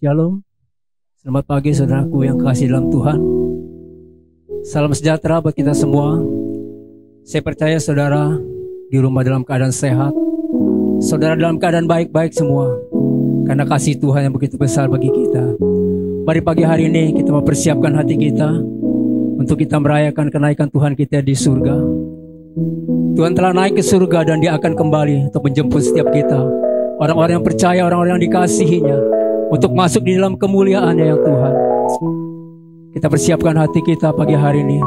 Shalom. Selamat pagi saudaraku yang kasih dalam Tuhan. Salam sejahtera buat kita semua. Saya percaya saudara di rumah dalam keadaan sehat, saudara dalam keadaan baik-baik semua, karena kasih Tuhan yang begitu besar bagi kita. Mari pagi hari ini kita mempersiapkan hati kita untuk kita merayakan kenaikan Tuhan kita di surga. Tuhan telah naik ke surga dan Dia akan kembali untuk menjemput setiap kita, orang-orang yang percaya, orang-orang yang dikasihinya, untuk masuk di dalam kemuliaan-Nya yang Tuhan. Kita persiapkan hati kita pagi hari ini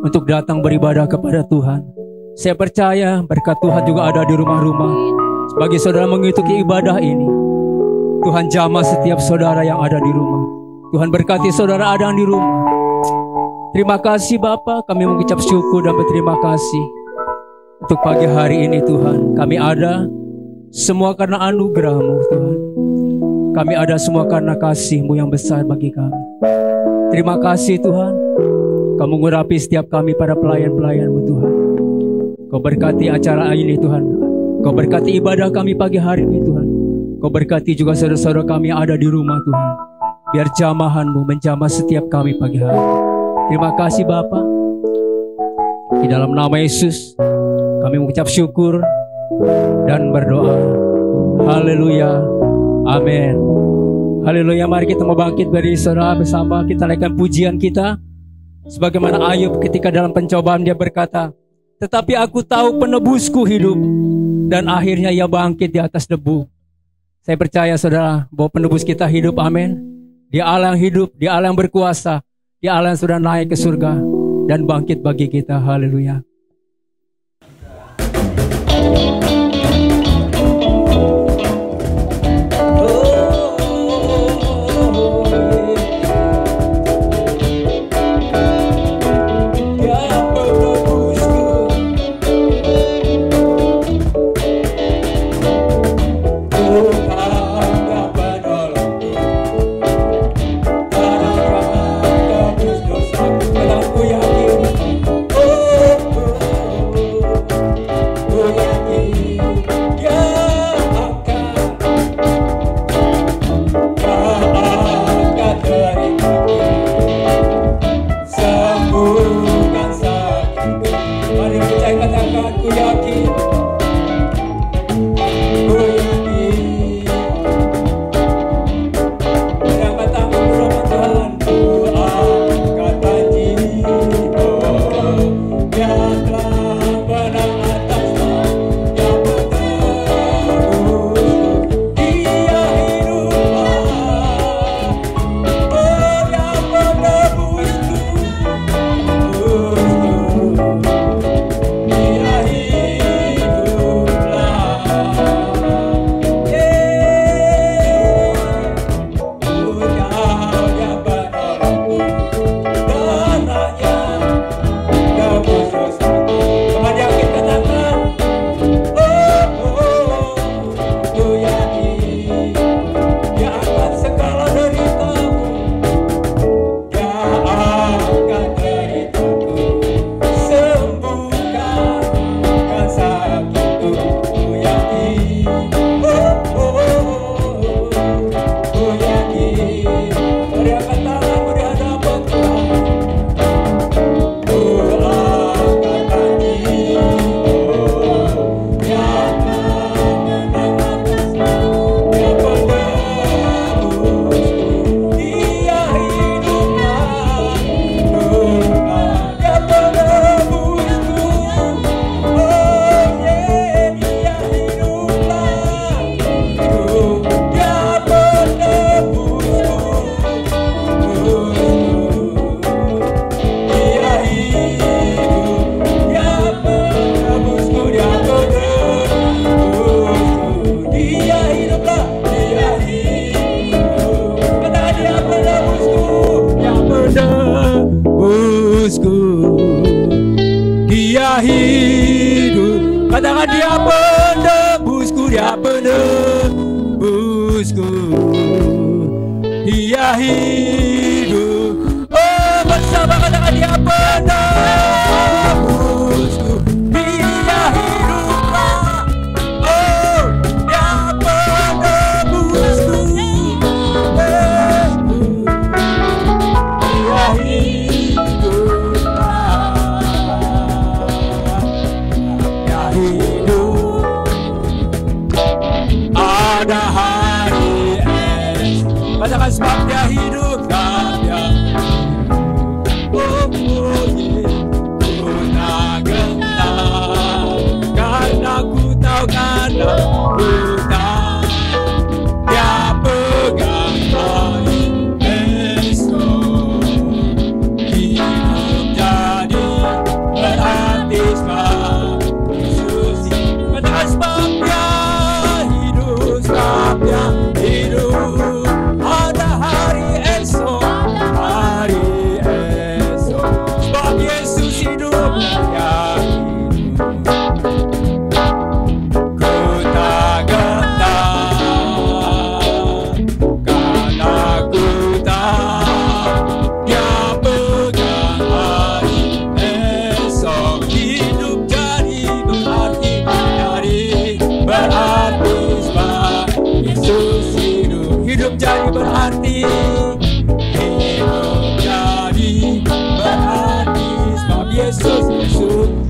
untuk datang beribadah kepada Tuhan. Saya percaya berkat Tuhan juga ada di rumah-rumah. Sebagai saudara mengikuti ibadah ini, Tuhan jamah setiap saudara yang ada di rumah. Tuhan berkati saudara ada di rumah. Terima kasih Bapa, kami mengucap syukur dan berterima kasih untuk pagi hari ini Tuhan. Kami ada semua karena anugerah-Mu Tuhan. Kami ada semua karena kasih-Mu yang besar bagi kami. Terima kasih Tuhan. Kau mengurapi setiap kami para pelayan-pelayan-Mu Tuhan. Kau berkati acara ini Tuhan. Kau berkati ibadah kami pagi hari ini Tuhan. Kau berkati juga saudara-saudara kami yang ada di rumah Tuhan. Biar jamahan-Mu menjamah setiap kami pagi hari. Terima kasih Bapa. Di dalam nama Yesus kami mengucap syukur dan berdoa. Haleluya. Amin. Haleluya. Mari kita mau bangkit dari saudara bersama. Kita naikkan pujian kita. Sebagaimana Ayub ketika dalam pencobaan dia berkata, tetapi aku tahu penebusku hidup, dan akhirnya ia bangkit di atas debu. Saya percaya saudara bahwa penebus kita hidup. Amin. Dia Allah yang hidup, Dia Allah yang berkuasa, Dia Allah yang sudah naik ke surga dan bangkit bagi kita. Haleluya. ada hari esok. Katakan sebab dia hidup, dia ku tak gentar, karena ku tahu, karena ku tahu dia pegang hari esok. Hidup jadi berarti sebab Yesus. Katakan sebab dia hidup, sebab dia hidup, ada hari esok, hari esok. Sebab Yesus hidup, dia hidup. Ku tak gentar, karena ku tahu dia pegang hari esok. Hidup jadi berarti, berarti sebab Yesus hidup. Hidup jadi berarti, hidup jadi berarti sebab Yesus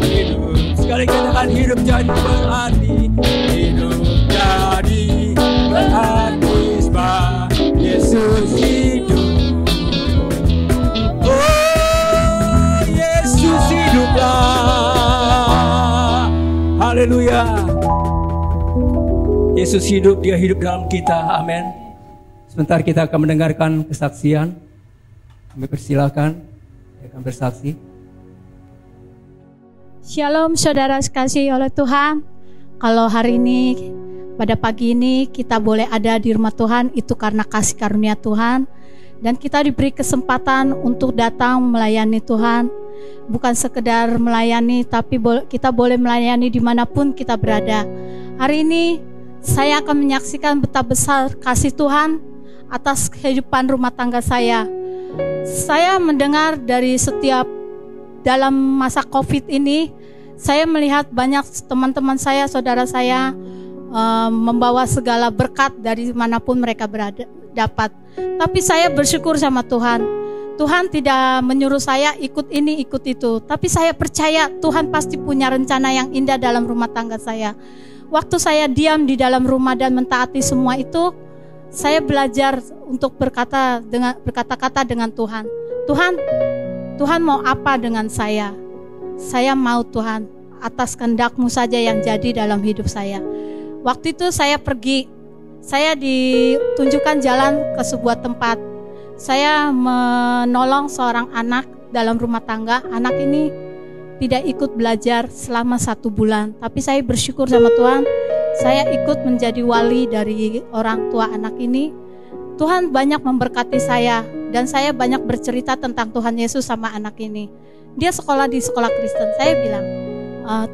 hidup. Sekali katakan hidup jadi berarti, hidup jadi berarti sebab Yesus hidup. Oh, Yesus hiduplah. Haleluya. Yesus hidup, dia hidup dalam kita. Amin. Sebentar kita akan mendengarkan kesaksian. Kami persilakan akan bersaksi. Shalom saudara sekasih oleh Tuhan. Kalau hari ini, pada pagi ini kita boleh ada di rumah Tuhan, itu karena kasih karunia Tuhan. Dan kita diberi kesempatan untuk datang melayani Tuhan. Bukan sekedar melayani, tapi kita boleh melayani dimanapun kita berada. Hari ini saya akan menyaksikan betapa besar kasih Tuhan atas kehidupan rumah tangga saya. Saya mendengar dari setiap dalam masa COVID ini, saya melihat banyak teman-teman saya, saudara saya membawa segala berkat dari manapun mereka berada dapat. Tapi saya bersyukur sama Tuhan. Tuhan tidak menyuruh saya ikut ini, ikut itu. Tapi saya percaya Tuhan pasti punya rencana yang indah dalam rumah tangga saya. Waktu saya diam di dalam rumah dan mentaati semua itu, saya belajar untuk berkata-kata dengan Tuhan. Tuhan mau apa dengan saya? Saya mau Tuhan, atas kehendak-Mu saja yang jadi dalam hidup saya. Waktu itu saya pergi, saya ditunjukkan jalan ke sebuah tempat. Saya menolong seorang anak dalam rumah tangga. Anak ini tidak ikut belajar selama 1 bulan. Tapi saya bersyukur sama Tuhan, saya ikut menjadi wali dari orang tua anak ini. Tuhan banyak memberkati saya, dan saya banyak bercerita tentang Tuhan Yesus sama anak ini. Dia sekolah di sekolah Kristen. Saya bilang,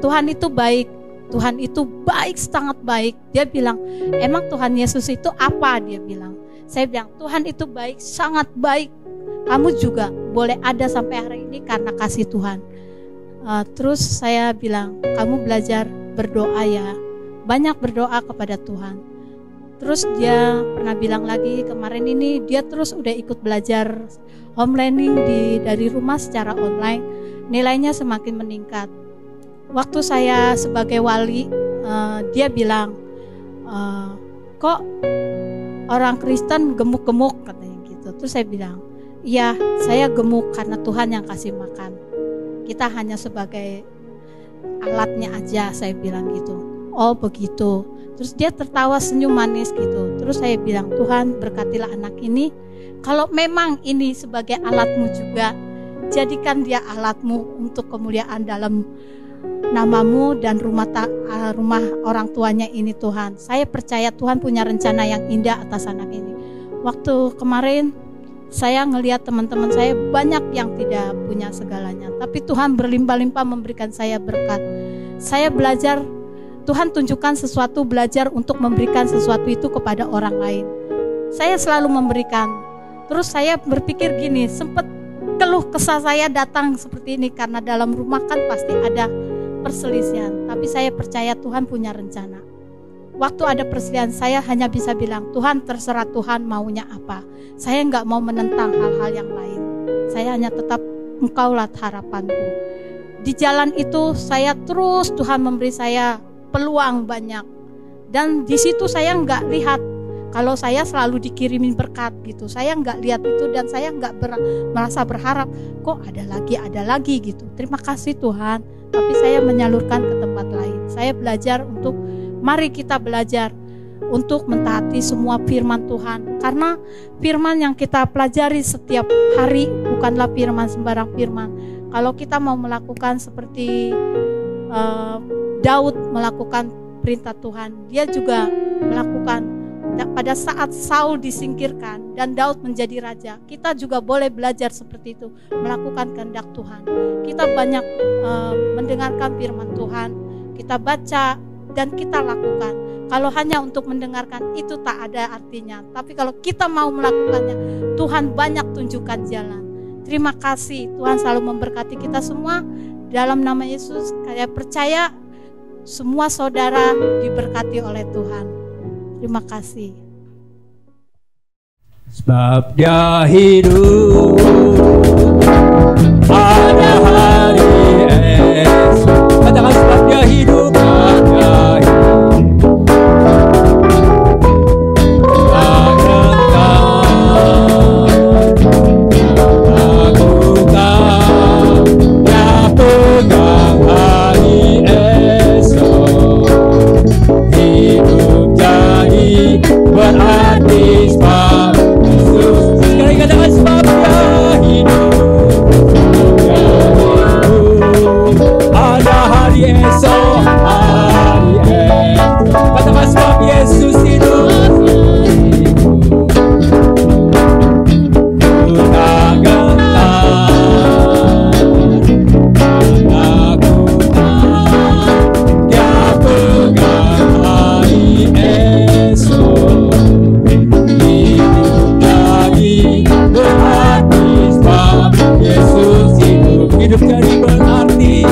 Tuhan itu baik, Tuhan itu baik, sangat baik. Dia bilang, emang Tuhan Yesus itu apa? Dia bilang. Saya bilang, Tuhan itu baik, sangat baik. Kamu juga boleh ada sampai hari ini karena kasih Tuhan. Terus saya bilang, kamu belajar berdoa ya, banyak berdoa kepada Tuhan. Terus dia pernah bilang lagi kemarin ini, dia terus udah ikut belajar home learning dari rumah secara online, nilainya semakin meningkat. Waktu saya sebagai wali, dia bilang, kok orang Kristen gemuk-gemuk katanya gitu. Terus saya bilang, iya, saya gemuk karena Tuhan yang kasih makan. Kita hanya sebagai alatnya aja, saya bilang gitu. Oh begitu. Terus dia tertawa senyum manis gitu. Terus saya bilang, Tuhan berkatilah anak ini. Kalau memang ini sebagai alatmu juga, jadikan dia alatmu untuk kemuliaan dalam namamu dan rumah orang tuanya ini Tuhan. Saya percaya Tuhan punya rencana yang indah atas anak ini. Waktu kemarin saya ngelihat teman-teman saya banyak yang tidak punya segalanya, tapi Tuhan berlimpah-limpah memberikan saya berkat. Saya belajar, Tuhan tunjukkan sesuatu, belajar untuk memberikan sesuatu itu kepada orang lain. Saya selalu memberikan. Terus saya berpikir gini, sempat keluh kesah saya datang seperti ini karena dalam rumah kan pasti ada perselisihan. Tapi saya percaya Tuhan punya rencana. Waktu ada perselisihan, saya hanya bisa bilang, Tuhan terserah Tuhan maunya apa. Saya nggak mau menentang hal-hal yang lain. Saya hanya tetap Engkaulah harapanku. Di jalan itu saya terus, Tuhan memberi saya peluang banyak. Dan di situ saya nggak lihat kalau saya selalu dikirimin berkat gitu. Saya nggak lihat itu dan saya nggak merasa berharap kok ada lagi gitu. Terima kasih Tuhan. Tapi saya menyalurkan ke tempat lain. Saya belajar untuk, mari kita belajar untuk mentaati semua firman Tuhan. Karena firman yang kita pelajari setiap hari bukanlah firman sembarang firman. Kalau kita mau melakukan seperti Daud melakukan perintah Tuhan, dia juga melakukan. Pada saat Saul disingkirkan dan Daud menjadi raja, kita juga boleh belajar seperti itu, melakukan kehendak Tuhan. Kita banyak mendengarkan firman Tuhan, kita baca dan kita lakukan. Kalau hanya untuk mendengarkan itu tak ada artinya. Tapi kalau kita mau melakukannya, Tuhan banyak tunjukkan jalan. Terima kasih, Tuhan selalu memberkati kita semua. Dalam nama Yesus, saya percaya semua saudara diberkati oleh Tuhan. Terima kasih. Sebab dia hidup, ada hari esok. Katakan sebab dia hidup, ada hidup. Berarti sebab Yesus. Sekali katakan sebab dia hidup, ada hari esok, hari esok. Katakan sebab Yesus hidup. Tak gentar, takutan, dia pegang hari esok. Yesus hidup, hidup jadi berarti.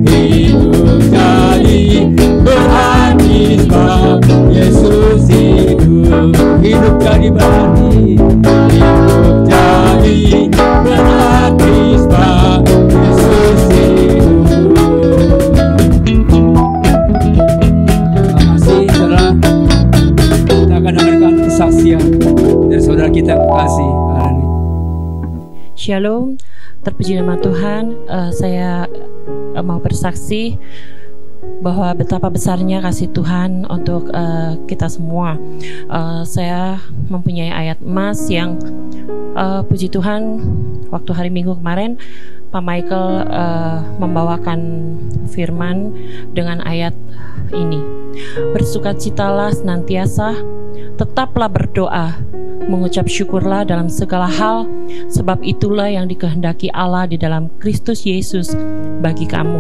Hidup jadi berarti sebab Yesus hidup. Hidup jadi berarti. Hidup jadi berarti sebab Yesus hidup. Terima kasih saudara. Kita akan dengarkan kesaksian dari saudara kita yang kasih. Shalom, terpuji nama Tuhan. Saya mau bersaksi bahwa betapa besarnya kasih Tuhan untuk kita semua. Saya mempunyai ayat emas yang puji Tuhan, waktu hari Minggu kemarin Pak Michael membawakan firman dengan ayat ini. Bersukacitalah senantiasa, tetaplah berdoa, mengucap syukurlah dalam segala hal, sebab itulah yang dikehendaki Allah di dalam Kristus Yesus bagi kamu.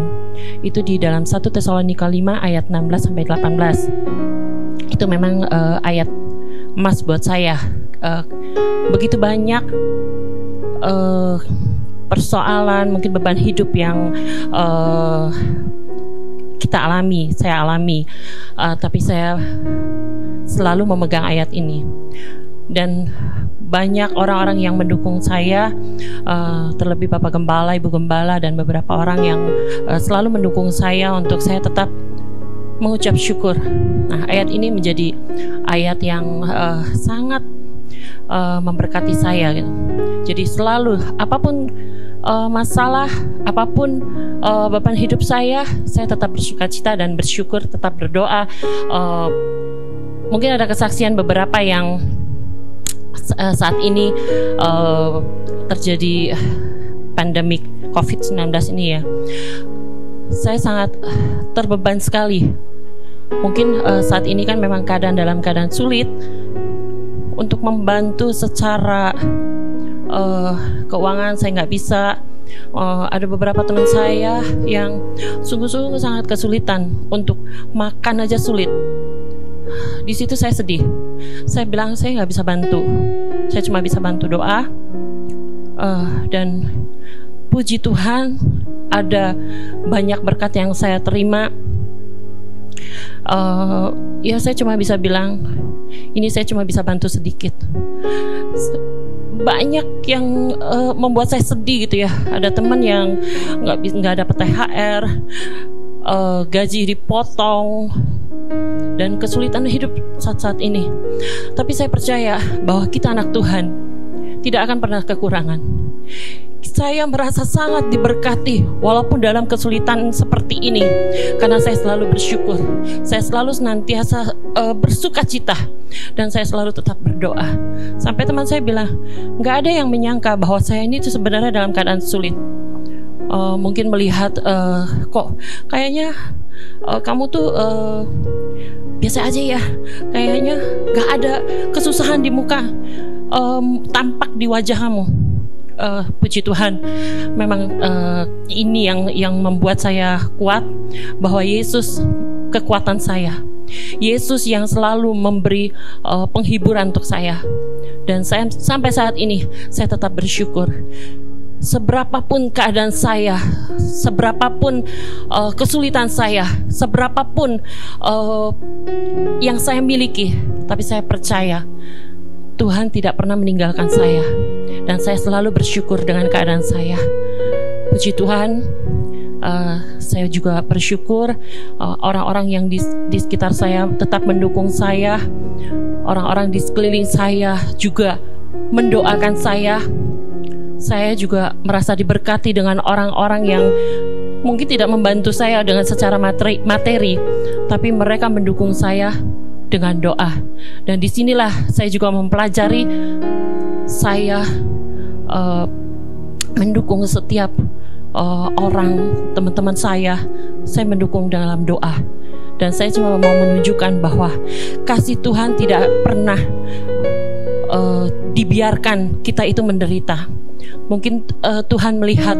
Itu di dalam 1 Tesalonika 5 ayat 16-18. Itu memang ayat emas buat saya. Begitu banyak persoalan, mungkin beban hidup yang kita alami, saya alami, tapi saya selalu memegang ayat ini. Dan banyak orang-orang yang mendukung saya, terlebih Bapak Gembala, Ibu Gembala, dan beberapa orang yang selalu mendukung saya untuk saya tetap mengucap syukur. Nah, ayat ini menjadi ayat yang sangat memberkati saya gitu. Jadi selalu apapun masalah, apapun beban hidup saya tetap bersukacita dan bersyukur, tetap berdoa. Mungkin ada kesaksian beberapa yang saat ini terjadi pandemik COVID-19 ini ya, saya sangat terbeban sekali. Mungkin saat ini kan memang dalam keadaan sulit untuk membantu secara keuangan, saya nggak bisa. Ada beberapa teman saya yang sungguh-sungguh sangat kesulitan, untuk makan aja sulit. Di situ saya sedih. Saya bilang saya nggak bisa bantu. Saya cuma bisa bantu doa. Dan puji Tuhan, ada banyak berkat yang saya terima. Ya saya cuma bisa bilang, ini saya cuma bisa bantu sedikit. Banyak yang membuat saya sedih gitu ya. Ada teman yang nggak dapat THR, gaji dipotong, dan kesulitan hidup saat-saat ini. Tapi saya percaya bahwa kita anak Tuhan tidak akan pernah kekurangan. Saya merasa sangat diberkati walaupun dalam kesulitan seperti ini, karena saya selalu bersyukur. Saya selalu senantiasa bersukacita, dan saya selalu tetap berdoa. Sampai teman saya bilang, gak ada yang menyangka bahwa saya ini sebenarnya dalam keadaan sulit. Mungkin melihat kok kayaknya kamu tuh biasa aja ya, kayaknya gak ada kesusahan di muka tampak di wajah kamu. Puji Tuhan, memang ini yang membuat saya kuat, bahwa Yesus kekuatan saya. Yesus yang selalu memberi penghiburan untuk saya. Dan saya sampai saat ini saya tetap bersyukur. Seberapapun keadaan saya, seberapapun kesulitan saya, seberapapun yang saya miliki, tapi saya percaya Tuhan tidak pernah meninggalkan saya, dan saya selalu bersyukur dengan keadaan saya. Puji Tuhan, saya juga bersyukur orang-orang yang di sekitar saya tetap mendukung saya. Orang-orang di sekeliling saya juga mendoakan saya. Saya juga merasa diberkati dengan orang-orang yang mungkin tidak membantu saya dengan secara materi, tapi mereka mendukung saya dengan doa. Dan disinilah saya juga mempelajari, saya mendukung setiap orang, teman-teman saya mendukung dalam doa. Dan saya cuma mau menunjukkan bahwa kasih Tuhan tidak pernah dibiarkan kita itu menderita. Mungkin Tuhan melihat,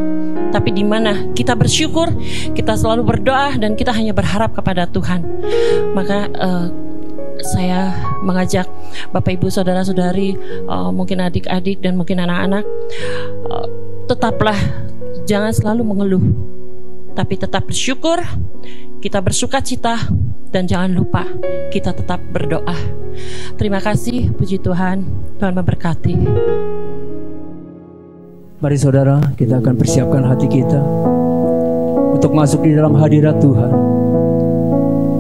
tapi di mana kita bersyukur, kita selalu berdoa, dan kita hanya berharap kepada Tuhan. Maka saya mengajak Bapak Ibu Saudara-saudari, mungkin adik-adik dan mungkin anak-anak, tetaplah jangan selalu mengeluh, tapi tetap bersyukur, kita bersukacita, dan jangan lupa kita tetap berdoa. Terima kasih, puji Tuhan, Tuhan memberkati. Mari saudara, kita akan persiapkan hati kita untuk masuk di dalam hadirat Tuhan,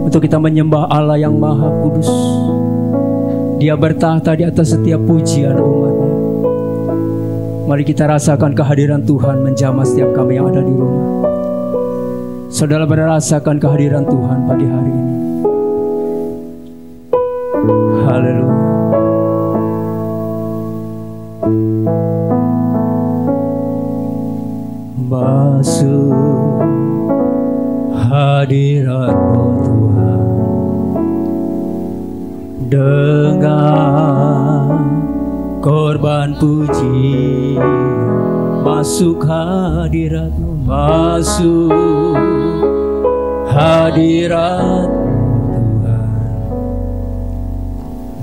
untuk kita menyembah Allah yang Maha Kudus. Dia bertahta di atas setiap pujian umatnya. Mari kita rasakan kehadiran Tuhan menjamah setiap kami yang ada di rumah. Saudara merasakan kehadiran Tuhan pagi hari ini. Haleluya. Masuk hadirat-Mu Tuhan dengan korban puji. Masuk hadirat-Mu, masuk hadirat-Mu Tuhan,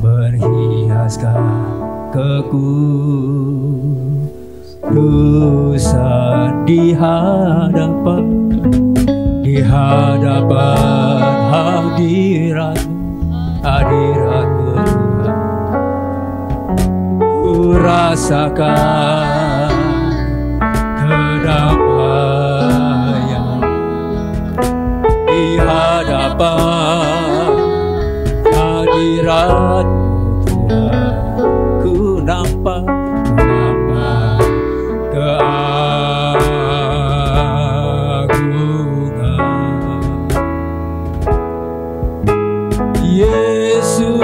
berhiaskan kekudusan di hadapan hadirat-Mu, hadirat-Mu Tuhan. Ku rasakan kedamaian di hadapan hadirat-Mu Tuhan. Ku nampak keagungan Yesus.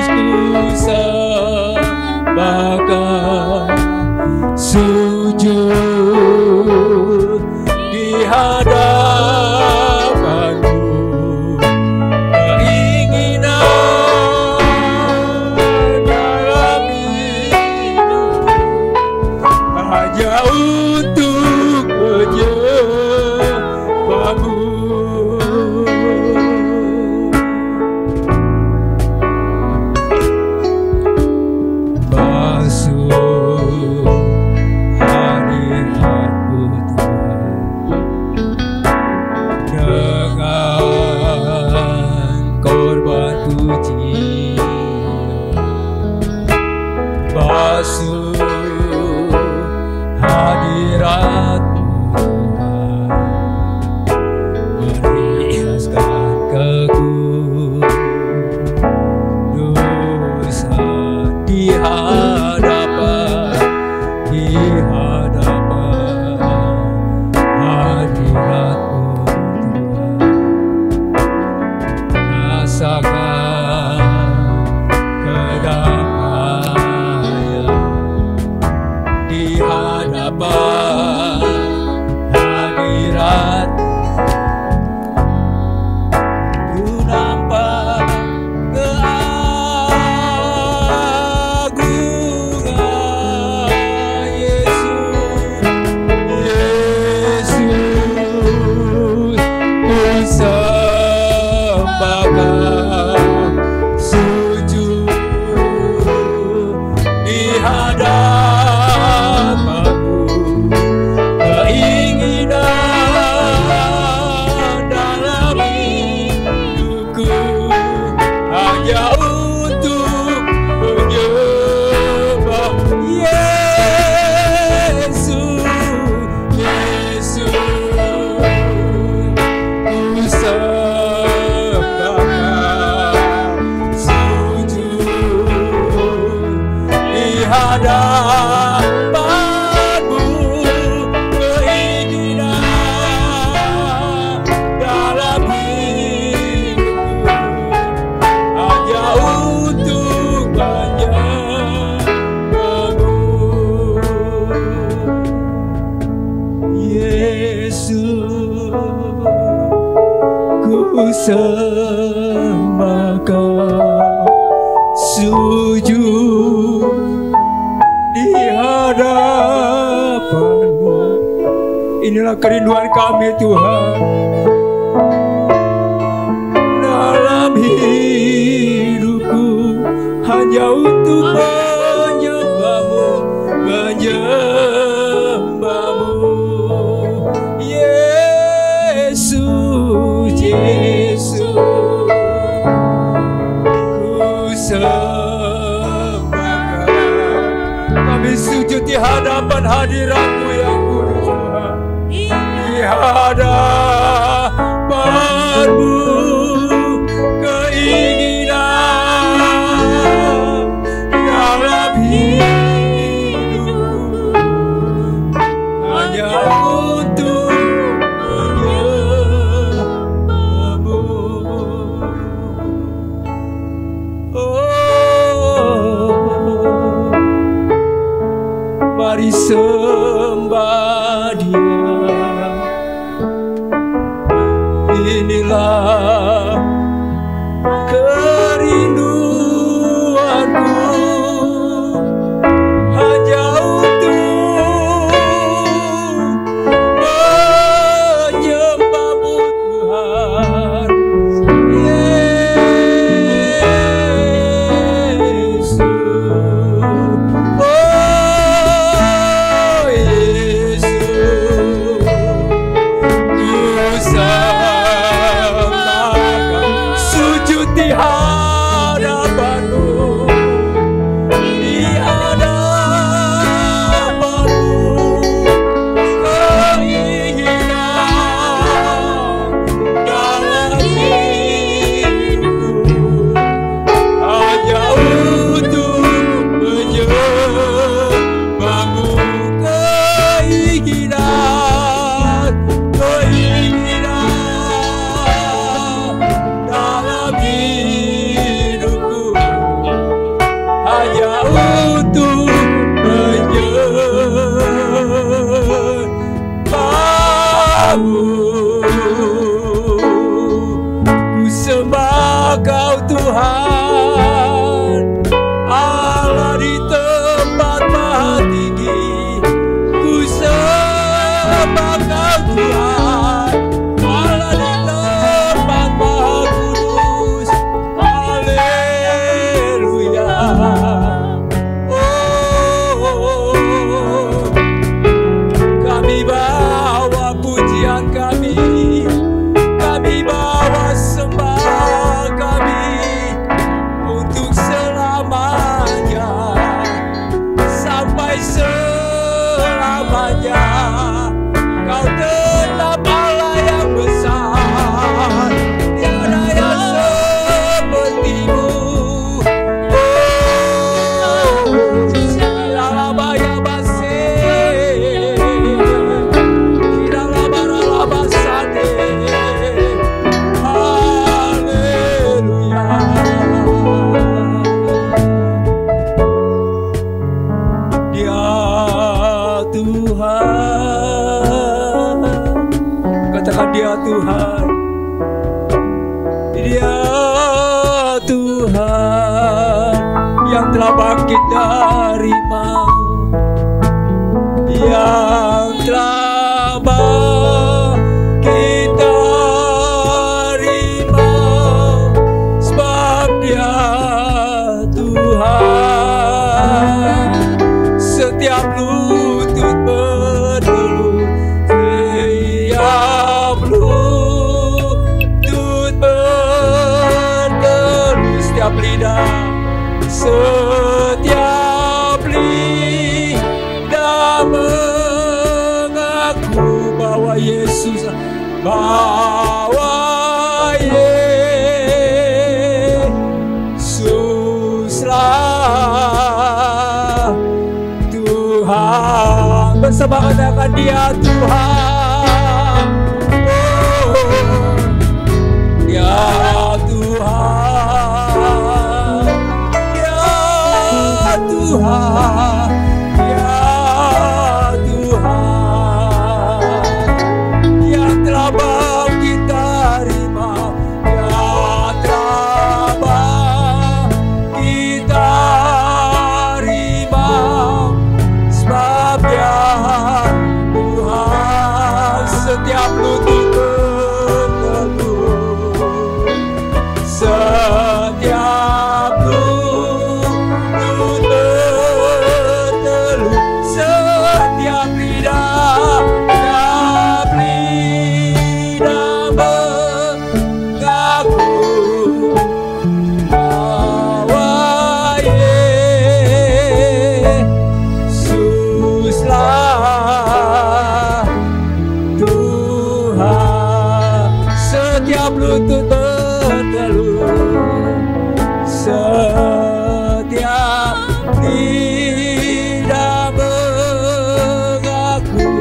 Ku sembahkan sujud di hadapan-Mu. Keinginan dalam hidup hanya untuk menyembah-Mu. Masuk hadirat-Mu Tuhan dengan korban puji. Masuk hadirat-Mu Tuhan, berhiaskan hanya untuk menyembah Yesus, Yesus. Ku sembahkan sujud di hadapan-Mu, keinginan dalam hidupku hanya untuk menyembah-Mu, Yesus. Ku sembahkan sujud di hadapan-Mu. Inilah kerinduan kami Tuhan, dalam hidupku hanya untuk menyembah-Mu, menyembah-Mu, Yesus, Yesus. Ku sembahkan, kami sujud di hadapan hadirat-Mu yang kudus Tuhan, di hadapan-Mu, keinginan dalam hidupku hanya untuk menyembah-Mu. Oh, mari sembah Dia. Inilah kerinduanku, hanya untuk menyembah-Mu Tuhan, Yesus. Oh Yesus, ku sembahkan sujud di hadapan-Mu, di hadapan-Mu, keinginan dalam hidupku hanya untuk menyembah-Mu, keinginan, keinginan dalam hidupku hanya untuk menyembah-Mu. Ku sembah Kau Tuhan, Allah di tempat maha tinggi. Ku sembah Kau Tuhan, Allah di tempat maha kudus. Haleluya. Oh, kami bawa pujian kami bawa sembah kami untuk selamanya, sampai selamanya. Kau tetap Allah yang besar, tiada yang seperti-Mu. Oh, lalabaya base, kilalabara sate. Haleluya. Dia Tuhan, katakan Dia Tuhan, Dia Tuhan yang telah bangkit dari maut, yang telah bangkit dari maut, sebab Dia Tuhan. Setiap lutut bertelut, setiap lutut bertelut, setiap setiap lidah, setiap lidah mengaku bahwa Yesuslah Tuhan. Bersama katakan Dia Tuhan. Ya Tuhan, ya Tuhan, ya Tuhan, yang telah bangkit dari maut, yang telah bangkit dari maut, sebabnya Tuhan setiap lutut setiap lutut bertelut, setiap lidah mengaku bahwa Yesuslah Tuhan. Setiap lutut setiap lidah mengaku,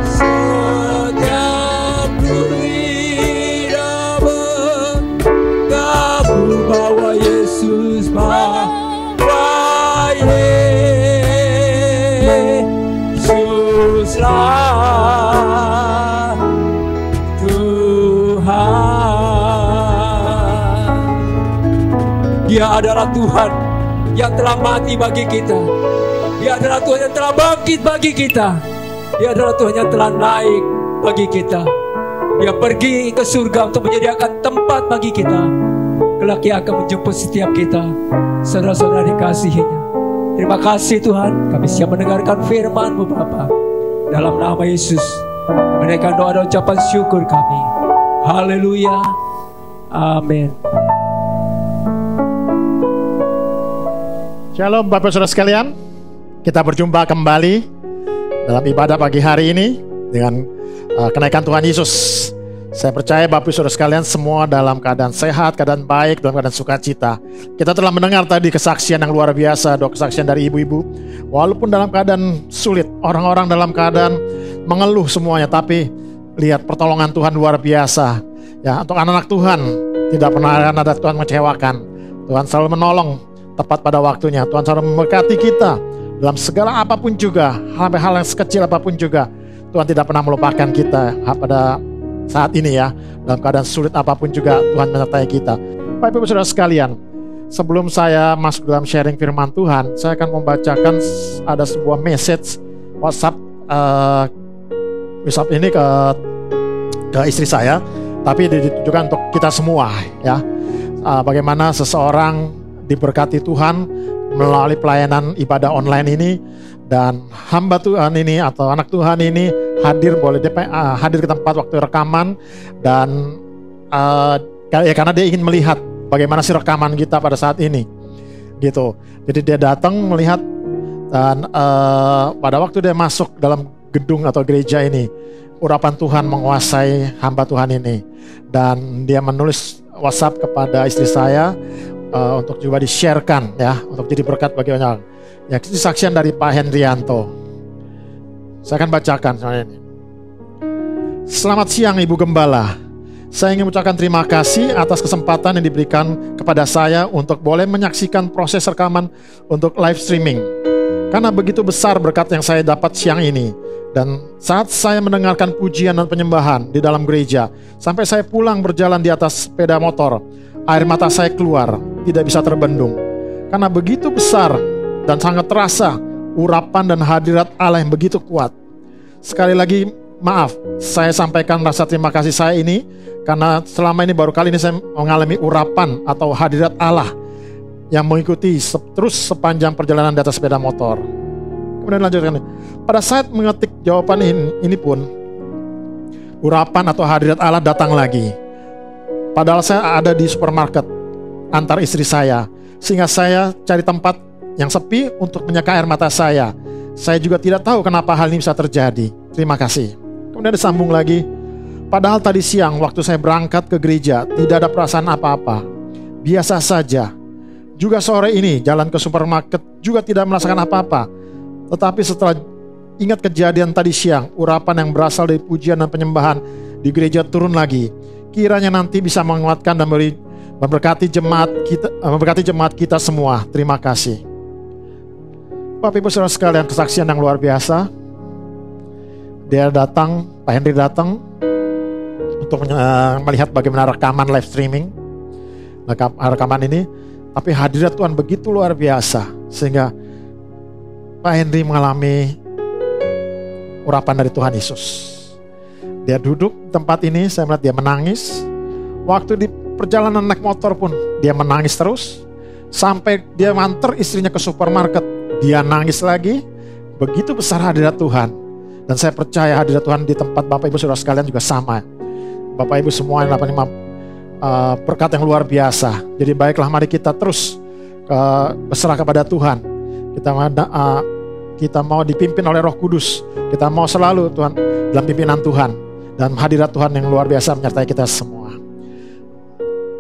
setiap lidah mengaku bahwa Yesus, bahwa Yesuslah Tuhan. Dia adalah Tuhan yang telah mati bagi kita. Dia adalah Tuhan yang telah bangkit bagi kita. Dia adalah Tuhan yang telah naik bagi kita. Dia pergi ke surga untuk menyediakan tempat bagi kita. Kelak Dia akan menjemput setiap kita, saudara-saudara dikasihinya. Terima kasih Tuhan, kami siap mendengarkan firman-Mu Bapa. Dalam nama Yesus, menaikkan doa dan ucapan syukur kami. Haleluya. Amin. Shalom Bapak Saudara sekalian, kita berjumpa kembali dalam ibadah pagi hari ini dengan kenaikan Tuhan Yesus. Saya percaya Bapak Saudara sekalian semua dalam keadaan sehat, keadaan baik, dalam keadaan sukacita. Kita telah mendengar tadi kesaksian yang luar biasa, doa kesaksian dari ibu-ibu. Walaupun dalam keadaan sulit, orang-orang dalam keadaan mengeluh semuanya, tapi lihat pertolongan Tuhan luar biasa. Ya, untuk anak-anak Tuhan tidak pernah ada Tuhan mengecewakan. Tuhan selalu menolong tepat pada waktunya. Tuhan selalu memberkati kita dalam segala apapun juga, sampai hal yang sekecil apapun juga. Tuhan tidak pernah melupakan kita pada saat ini ya. Dalam keadaan sulit apapun juga Tuhan menyertai kita. Bapak Ibu Saudara sekalian, sebelum saya masuk dalam sharing firman Tuhan, saya akan membacakan ada sebuah message WhatsApp ini ke istri saya, tapi ditujukan untuk kita semua ya. Bagaimana seseorang diberkati Tuhan melalui pelayanan ibadah online ini, dan hamba Tuhan ini atau anak Tuhan ini hadir ke tempat waktu rekaman, dan karena dia ingin melihat bagaimana sih rekaman kita pada saat ini gitu. Jadi dia datang melihat, dan pada waktu dia masuk dalam gedung atau gereja ini, urapan Tuhan menguasai hamba Tuhan ini, dan dia menulis WhatsApp kepada istri saya untuk juga di-sharekan ya, untuk jadi berkat bagi banyak orang. Ya, kesaksian dari Pak Hendrianto. Saya akan bacakan soalnya ini. Selamat siang Ibu Gembala. Saya ingin mengucapkan terima kasih atas kesempatan yang diberikan kepada saya untuk boleh menyaksikan proses rekaman untuk live streaming. Karena begitu besar berkat yang saya dapat siang ini. Dan saat saya mendengarkan pujian dan penyembahan di dalam gereja, sampai saya pulang berjalan di atas sepeda motor, air mata saya keluar, tidak bisa terbendung. Karena begitu besar dan sangat terasa urapan dan hadirat Allah yang begitu kuat. Sekali lagi maaf, saya sampaikan rasa terima kasih saya ini, karena selama ini baru kali ini saya mengalami urapan atau hadirat Allah yang mengikuti terus sepanjang perjalanan di atas sepeda motor. Kemudian lanjutkan, pada saat mengetik jawaban ini pun, urapan atau hadirat Allah datang lagi. Padahal saya ada di supermarket, antar istri saya, sehingga saya cari tempat yang sepi untuk menyeka air mata saya. Saya juga tidak tahu kenapa hal ini bisa terjadi. Terima kasih. Kemudian disambung lagi, padahal tadi siang waktu saya berangkat ke gereja tidak ada perasaan apa-apa, biasa saja. Juga sore ini jalan ke supermarket juga tidak merasakan apa-apa. Tetapi setelah ingat kejadian tadi siang, urapan yang berasal dari pujian dan penyembahan di gereja turun lagi. Kiranya nanti bisa menguatkan dan memberkati jemaat kita semua. Terima kasih. Bapak Ibu Saudara sekalian, kesaksian yang luar biasa. Dia datang, Pak Henry datang untuk melihat bagaimana rekaman live streaming, rekaman ini. Tapi hadirat Tuhan begitu luar biasa, sehingga Pak Henry mengalami urapan dari Tuhan Yesus. Dia duduk di tempat ini, saya melihat dia menangis. Waktu di perjalanan naik motor pun dia menangis terus. Sampai dia manter istrinya ke supermarket, dia nangis lagi. Begitu besar hadirat Tuhan. Dan saya percaya hadirat Tuhan di tempat Bapak Ibu Saudara sekalian juga sama. Bapak Ibu semua yang 85 berkat yang luar biasa. Jadi baiklah, mari kita terus berserah kepada Tuhan. Kita mau dipimpin oleh Roh Kudus. Kita mau selalu Tuhan dalam pimpinan Tuhan, dan hadirat Tuhan yang luar biasa menyertai kita semua.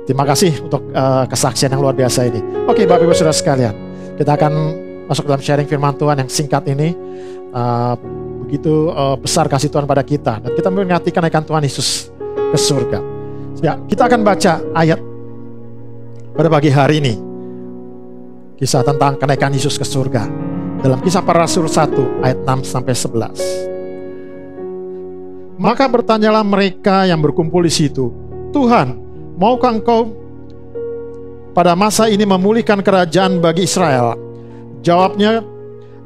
Terima kasih untuk kesaksian yang luar biasa ini. Oke, Bapak Ibu Saudara sekalian, kita akan masuk dalam sharing firman Tuhan yang singkat ini. Begitu besar kasih Tuhan pada kita, dan kita mengerti kenaikan Tuhan Yesus ke surga. Ya, kita akan baca ayat pada pagi hari ini. Kisah tentang kenaikan Yesus ke surga. Dalam Kisah Para Rasul 1 ayat 6-11. Maka bertanyalah mereka yang berkumpul di situ, Tuhan, maukah Engkau pada masa ini memulihkan kerajaan bagi Israel? Jawabnya,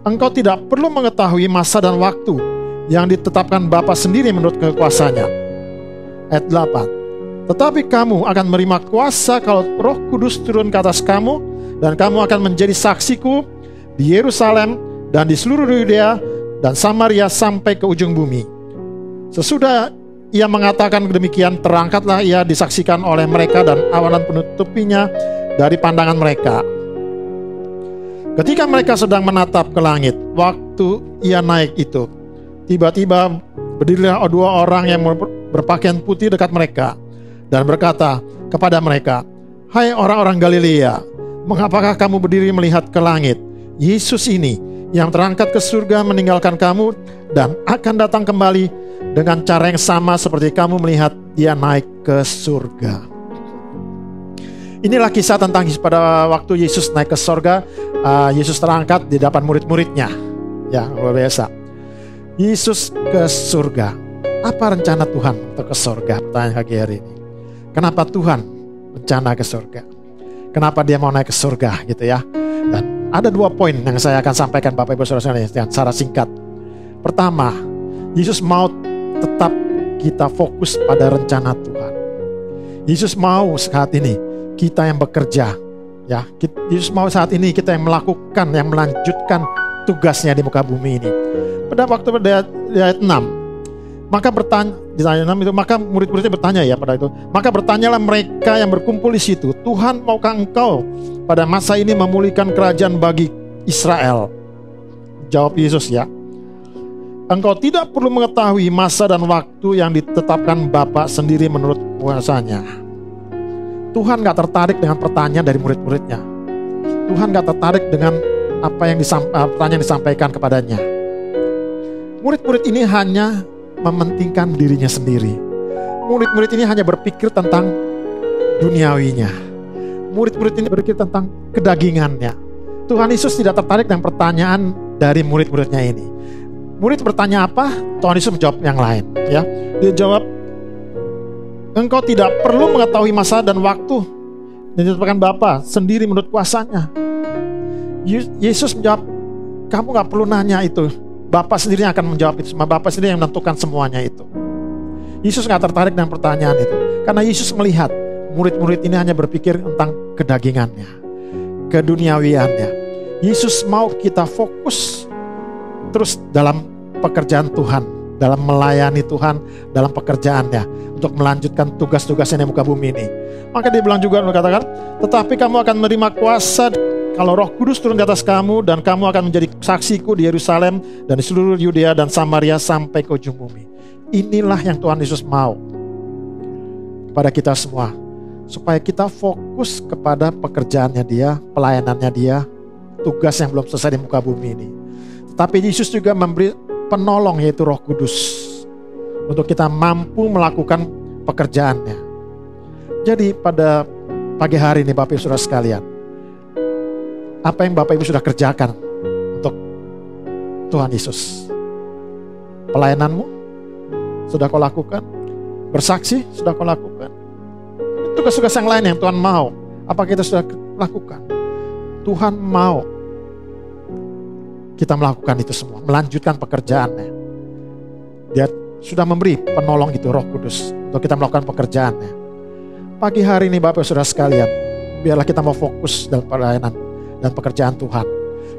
Engkau tidak perlu mengetahui masa dan waktu yang ditetapkan Bapa sendiri menurut kekuasaannya. Ayat 8. Tetapi kamu akan menerima kuasa kalau Roh Kudus turun ke atas kamu, dan kamu akan menjadi saksiku di Yerusalem dan di seluruh Yudea dan Samaria sampai ke ujung bumi. Sesudah ia mengatakan demikian, terangkatlah ia disaksikan oleh mereka, dan awan penutupinya dari pandangan mereka. Ketika mereka sedang menatap ke langit, waktu ia naik itu, tiba-tiba berdirilah dua orang yang berpakaian putih dekat mereka, dan berkata kepada mereka, Hai orang-orang Galilea, mengapakah kamu berdiri melihat ke langit? Yesus ini yang terangkat ke surga meninggalkan kamu, dan akan datang kembali dengan cara yang sama seperti kamu melihat dia naik ke surga. Inilah kisah tentang pada waktu Yesus naik ke surga. Yesus terangkat di depan murid-muridnya. Ya, luar biasa. Yesus ke surga. Apa rencana Tuhan untuk ke surga? Pertanyaan pagi hari ini. Kenapa Tuhan rencana ke surga? Kenapa dia mau naik ke surga gitu ya? Dan ada 2 poin yang saya akan sampaikan Bapak Ibu Saudara sekalian secara singkat. Pertama, Yesus mau tetap kita fokus pada rencana Tuhan. Yesus mau saat ini kita yang bekerja, ya. Yesus mau saat ini kita yang melakukan, yang melanjutkan tugasnya di muka bumi ini. Pada waktu di ayat 6. Maka murid-muridnya bertanya ya pada itu. Maka bertanyalah mereka yang berkumpul di situ, Tuhan, maukah Engkau pada masa ini memulihkan kerajaan bagi Israel? Jawab Yesus ya, Engkau tidak perlu mengetahui masa dan waktu yang ditetapkan Bapa sendiri menurut kuasanya. Tuhan gak tertarik dengan pertanyaan dari murid-muridnya. Tuhan gak tertarik dengan apa yang pertanyaan disampaikan kepadanya. Murid-murid ini hanya mementingkan dirinya sendiri. Murid-murid ini hanya berpikir tentang duniawinya. Murid-murid ini berpikir tentang kedagingannya. Tuhan Yesus tidak tertarik dengan pertanyaan dari murid-muridnya ini. Murid bertanya apa? Tuhan Yesus menjawab yang lain. Ya, dia jawab, Engkau tidak perlu mengetahui masa dan waktu yang ditetapkan Bapa sendiri menurut kuasanya. Yesus menjawab, kamu gak perlu nanya itu. Bapak sendiri yang akan menjawab itu semua. Bapak sendiri yang menentukan semuanya itu. Yesus gak tertarik dengan pertanyaan itu. Karena Yesus melihat murid-murid ini hanya berpikir tentang kedagingannya, keduniawiannya. Yesus mau kita fokus terus dalam pekerjaan Tuhan dalam melayani Tuhan, dalam pekerjaannya, untuk melanjutkan tugas-tugasnya di muka bumi ini. Maka dia bilang juga, katakan, tetapi kamu akan menerima kuasa kalau Roh Kudus turun di atas kamu, dan kamu akan menjadi saksiku di Yerusalem dan di seluruh Yudea dan Samaria sampai ke ujung bumi. Inilah yang Tuhan Yesus mau kepada kita semua, supaya kita fokus kepada pekerjaannya Dia, pelayanannya Dia, tugas yang belum selesai di muka bumi ini. Tetapi Yesus juga memberi penolong, yaitu Roh Kudus, untuk kita mampu melakukan pekerjaannya. Jadi pada pagi hari ini Bapak Ibu Saudara sekalian, apa yang Bapak Ibu sudah kerjakan untuk Tuhan Yesus? Pelayananmu sudah kau lakukan? Bersaksi sudah kau lakukan? Tugas-tugas yang lain yang Tuhan mau, apa kita sudah lakukan? Tuhan mau kita melakukan itu semua, melanjutkan pekerjaannya. Dia sudah memberi penolong itu, Roh Kudus, untuk kita melakukan pekerjaannya. Pagi hari ini Bapak Saudara sekalian, biarlah kita mau fokus dalam pelayanan dan pekerjaan Tuhan.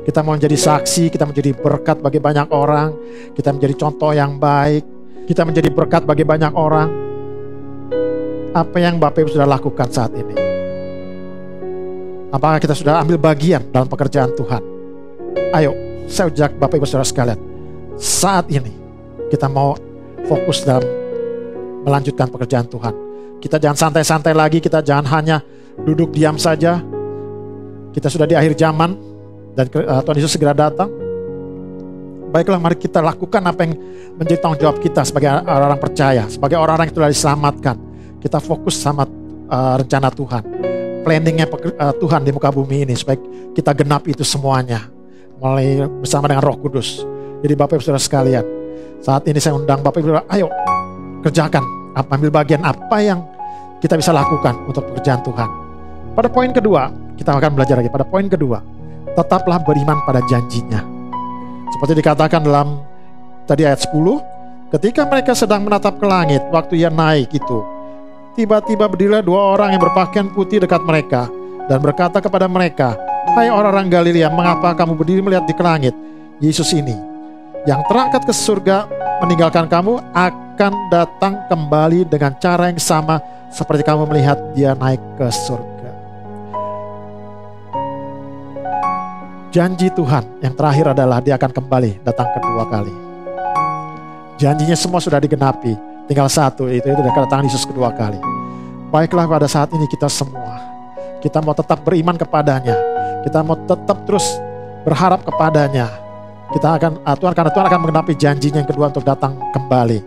Kita mau menjadi saksi, kita menjadi berkat bagi banyak orang, kita menjadi contoh yang baik, kita menjadi berkat bagi banyak orang. Apa yang Bapak Ibu sudah lakukan saat ini? Apakah kita sudah ambil bagian dalam pekerjaan Tuhan? Ayo, saya ajak Bapak Ibu Saudara sekalian, saat ini kita mau fokus dalam melanjutkan pekerjaan Tuhan. Kita jangan santai-santai lagi, kita jangan hanya duduk diam saja. Kita sudah di akhir zaman dan Tuhan Yesus segera datang. Baiklah, mari kita lakukan apa yang menjadi tanggung jawab kita sebagai orang-orang percaya, sebagai orang-orang yang telah diselamatkan. Kita fokus sama rencana Tuhan, planningnya Tuhan di muka bumi ini, supaya kita genapi itu semuanya, mulai bersama dengan Roh Kudus. Jadi Bapak Ibu Saudara sekalian, saat ini saya undang Bapak Ibu, ayo kerjakan, ambil bagian apa yang kita bisa lakukan untuk pekerjaan Tuhan. Pada poin kedua, kita akan belajar lagi. Pada poin kedua, tetaplah beriman pada janjinya. Seperti dikatakan dalam tadi ayat 10, ketika mereka sedang menatap ke langit, waktu ia naik itu, tiba-tiba berdirilah dua orang yang berpakaian putih dekat mereka dan berkata kepada mereka, hai orang-orang Galilea, mengapa kamu berdiri melihat di langit? Yesus ini yang terangkat ke surga meninggalkan kamu akan datang kembali dengan cara yang sama seperti kamu melihat dia naik ke surga. Janji Tuhan yang terakhir adalah dia akan kembali datang kedua kali. Janjinya semua sudah digenapi, tinggal satu, itu kedatangan Yesus kedua kali. Baiklah, pada saat ini kita semua, kita mau tetap beriman kepadanya, kita mau tetap terus berharap kepadanya. Karena Tuhan akan menggenapi janjinya yang kedua untuk datang kembali,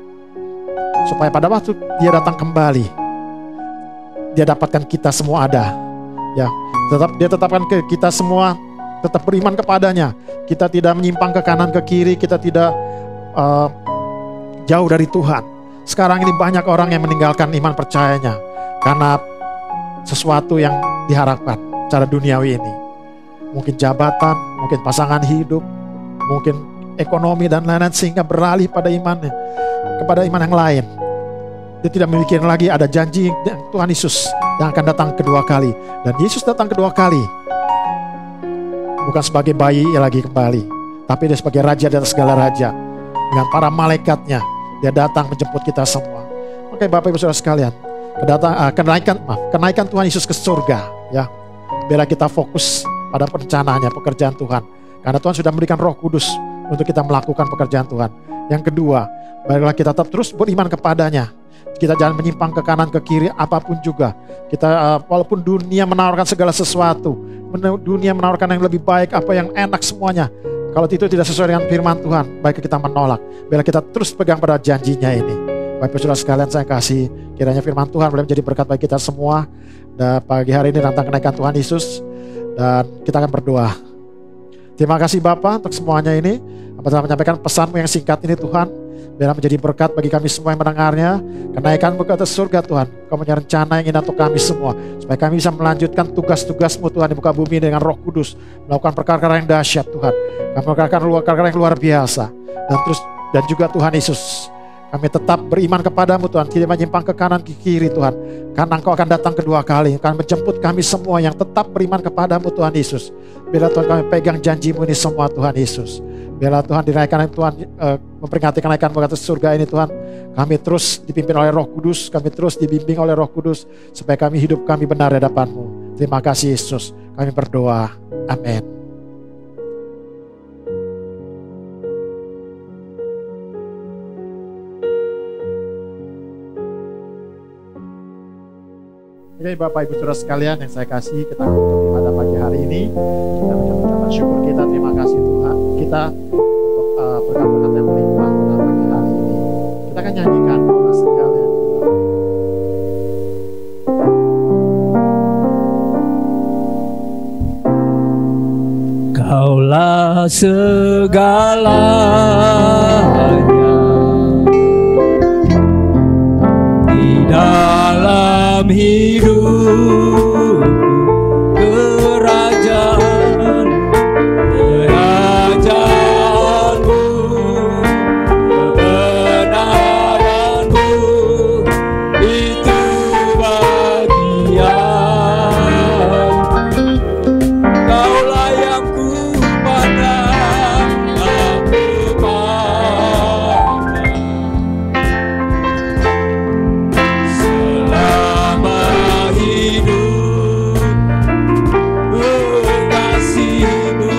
supaya pada waktu dia datang kembali, dia dapatkan kita semua ada, ya. Dia tetapkan kita semua tetap beriman kepadanya. Kita tidak menyimpang ke kanan ke kiri, kita tidak jauh dari Tuhan. Sekarang ini banyak orang yang meninggalkan iman percayanya karena sesuatu yang diharapkan cara duniawi ini. Mungkin jabatan, mungkin pasangan hidup, mungkin ekonomi dan lain-lain, sehingga beralih pada imannya, kepada iman yang lain. Dia tidak memikirkan lagi ada janji Tuhan Yesus yang akan datang kedua kali. Dan Yesus datang kedua kali bukan sebagai bayi yang lagi kembali, tapi dia sebagai raja di atas segala raja, dengan para malaikatnya. Dia datang menjemput kita semua. Oke, Bapak Ibu Saudara sekalian, kenaikan Tuhan Yesus ke surga, ya. Biarlah kita fokus pada perencanaannya, pekerjaan Tuhan. Karena Tuhan sudah memberikan Roh Kudus untuk kita melakukan pekerjaan Tuhan. Yang kedua, baiklah kita tetap terus beriman kepadanya. Kita jangan menyimpang ke kanan ke kiri apapun juga. Kita walaupun dunia menawarkan segala sesuatu, dunia menawarkan yang lebih baik, apa yang enak semuanya, kalau itu tidak sesuai dengan firman Tuhan, baik kita menolak. Biarlah kita terus pegang pada janjinya ini. Bapak Saudara sekalian, saya kasih kiranya firman Tuhan boleh menjadi berkat bagi kita semua. Dan pagi hari ini tentang kenaikan Tuhan Yesus, dan kita akan berdoa. Terima kasih Bapa untuk semuanya ini. Bapak menyampaikan pesan-Mu yang singkat ini Tuhan, biar menjadi berkat bagi kami semua yang mendengarnya. Kenaikan-Mu ke atas surga Tuhan, Kau punya rencana yang indah untuk kami semua, supaya kami bisa melanjutkan tugas-tugas-Mu Tuhan di muka bumi dengan Roh Kudus, melakukan perkara-perkara yang dahsyat Tuhan. Kami melakukan perkara-perkara yang luar biasa. Dan juga Tuhan Yesus, Kami tetap beriman kepadamu Tuhan, tidak menyimpang ke kanan ke kiri Tuhan, karena Engkau akan datang kedua kali, akan menjemput kami semua yang tetap beriman kepadamu Tuhan Yesus. Biarlah Tuhan kami pegang janjimu ini semua Tuhan Yesus. Biarlah Tuhan dinaikkan Tuhan, memperingati kenaikan ke surga ini Tuhan. Kami terus dipimpin oleh Roh Kudus, kami terus dibimbing oleh Roh Kudus, supaya kami hidup kami benar di hadapan-Mu. Terima kasih Yesus, kami berdoa. Amin. Oke Bapak Ibu Saudara sekalian yang saya kasih, kita tutup pada pagi hari ini. Kita mengucapkan syukur kita, terima kasih Tuhan kita untuk berkat-berkat yang melimpah pada pagi hari ini. Kita akan nyanyikan doa sekalian. Kaulah segalanya di dalam hidup, kerajaanmu, kebenaranmu, itu bagian. Kaulah yang ku pandang, aku pandang. Selama hidup mengasihimu,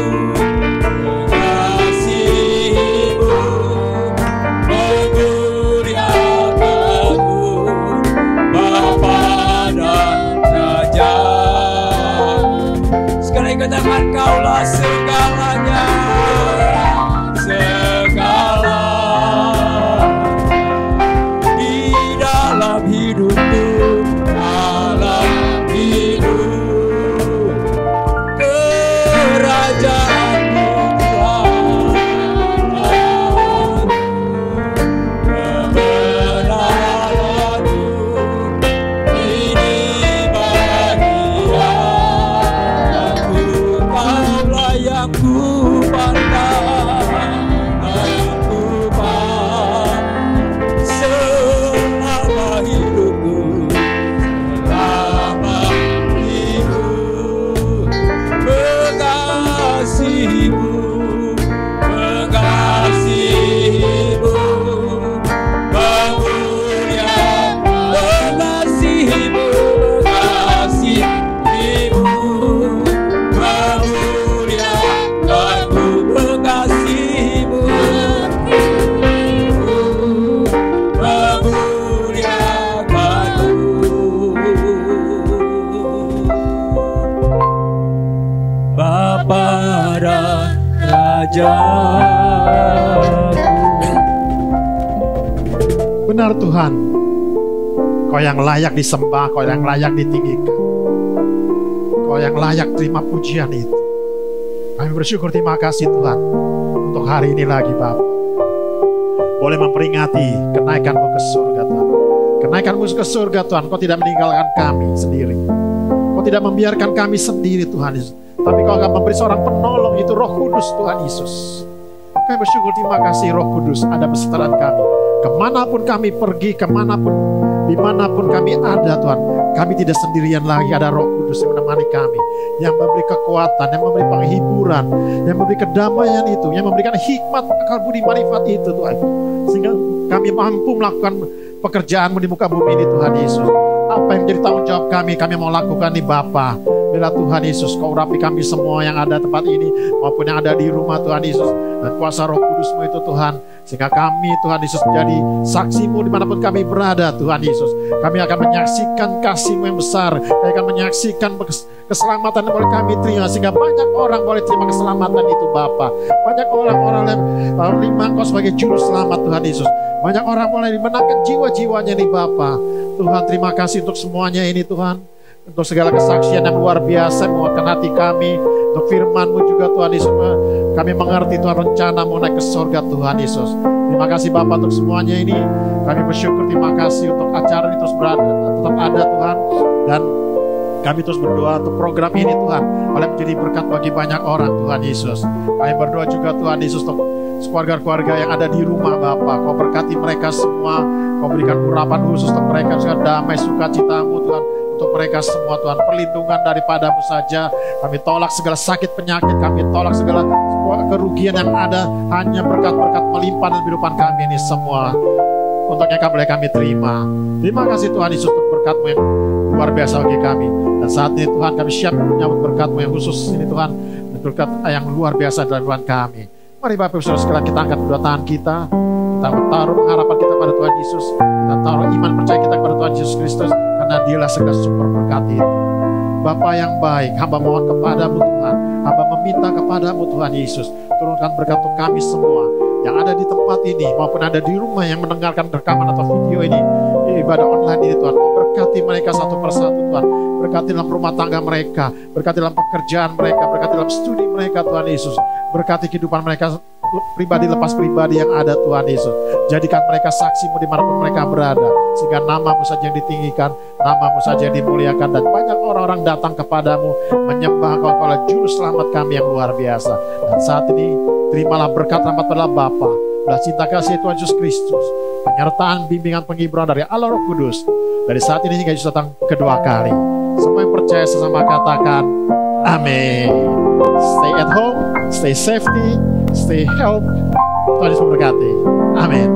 mengasihimu, memuliakanmu, Bapa dan Raja. Sekali katakan, kaulah segalanya, segala di dalam hidupku, dalam hidup, kerajaanmu Tuhan, kebenaranmu, ini bagianku. Kaulah yang ku pandang, aku pandang. Selama hidupku, selama hidup, mengasihimu, mengasihimu, mengasihimu, mengasihimu, memuliakanmu, mengasihimu, memuliakanmu, Bapa dan Rajaku. Benar Tuhan, Kau yang layak disembah, Kau yang layak ditinggikan, Kau yang layak terima pujian itu. Kami bersyukur, terima kasih Tuhan untuk hari ini lagi Bapa, boleh memperingati kenaikan-Mu ke surga Tuhan. Kenaikan-Mu ke surga Tuhan, Kau tidak meninggalkan kami sendiri, Kau tidak membiarkan kami sendiri Tuhan Yesus, tapi Kau akan memberi seorang penolong, itu Roh Kudus Tuhan Yesus. Kami bersyukur, terima kasih Roh Kudus ada besertaan kami. Kemanapun kami pergi, kemanapun, dimanapun kami ada Tuhan, kami tidak sendirian lagi, ada Roh Kudus yang menemani kami, yang memberi kekuatan, yang memberi penghiburan, yang memberi kedamaian itu, yang memberikan hikmat, akal budi marifat itu Tuhan, sehingga kami mampu melakukan pekerjaan-Mu di muka bumi ini Tuhan Yesus. Apa yang menjadi tanggung jawab kami mau lakukan nih Bapa. Bila Tuhan Yesus, Kau urapi kami semua yang ada tempat ini maupun yang ada di rumah Tuhan Yesus, dan kuasa Roh Kudus-Mu itu Tuhan, sehingga kami Tuhan Yesus menjadi saksi-Mu dimanapun kami berada Tuhan Yesus. Kami akan menyaksikan kasih-Mu yang besar, kami akan menyaksikan keselamatan yang boleh kami terima, sehingga banyak orang boleh terima keselamatan itu Bapa. Banyak orang-orang yang menerima Engkau sebagai juru selamat Tuhan Yesus. Banyak orang boleh dimenangkan jiwa-jiwanya nih Bapa. Tuhan, terima kasih untuk semuanya ini Tuhan, untuk segala kesaksian yang luar biasa menguatkan hati kami, untuk firman-Mu juga Tuhan Yesus. Kami mengerti Tuhan rencana-Mu naik ke surga Tuhan Yesus. Terima kasih Bapa untuk semuanya ini. Kami bersyukur, terima kasih untuk acara ini terus berada, tetap ada Tuhan. Dan Kami terus berdoa untuk program ini Tuhan, boleh menjadi berkat bagi banyak orang Tuhan Yesus. Kami berdoa juga Tuhan Yesus untuk keluarga-keluarga yang ada di rumah Bapa. Kau berkati mereka semua, Kau berikan urapan khusus untuk mereka, juga damai sukacitamu Tuhan untuk mereka semua Tuhan. Perlindungan daripadamu saja. Kami tolak segala sakit penyakit, kami tolak segala kerugian yang ada. Hanya berkat-berkat melimpah dalam kehidupan kami ini semua, untuk yang boleh kami terima. Terima kasih Tuhan Yesus untuk berkat-Mu yang luar biasa bagi kami. Dan saat ini Tuhan kami siap menyambut berkat-Mu yang khusus ini Tuhan, berkat yang luar biasa dalam kehidupan kami. Mari Bapak Ibu Saudara sekalian, kita angkat kedua tangan kita taruh pengharapan kita pada Tuhan Yesus, kita taruh iman percaya kita kepada Tuhan Yesus Kristus, karena Dialah segala sumber berkat itu. Bapa yang baik, hamba mohon kepadamu Tuhan, hamba meminta kepadamu Tuhan Yesus, turunkan berkat untuk kami semua yang ada di tempat ini maupun ada di rumah yang mendengarkan rekaman atau video ini, ibadah online ini Tuhan. Berkati mereka satu persatu Tuhan, berkati dalam rumah tangga mereka, berkati dalam pekerjaan mereka, berkati dalam studi mereka Tuhan Yesus, berkati kehidupan mereka pribadi lepas pribadi yang ada Tuhan Yesus. Jadikan mereka saksi-Mu dimanapun mereka berada, sehingga nama-Mu saja yang ditinggikan, nama-Mu saja yang dimuliakan, dan banyak orang-orang datang kepadamu menyembah Engkau adalah juru selamat kami yang luar biasa. Dan saat ini terimalah berkat rahmat pada Bapa, belas cinta kasih Tuhan Yesus Kristus, penyertaan bimbingan penghiburan dari Allah Roh Kudus, dari saat ini hingga Yesus datang kedua kali. Semua yang percaya sesama katakan amin. Stay at home, stay safety, stay health. Tuhan Yesus memberkati. Amin.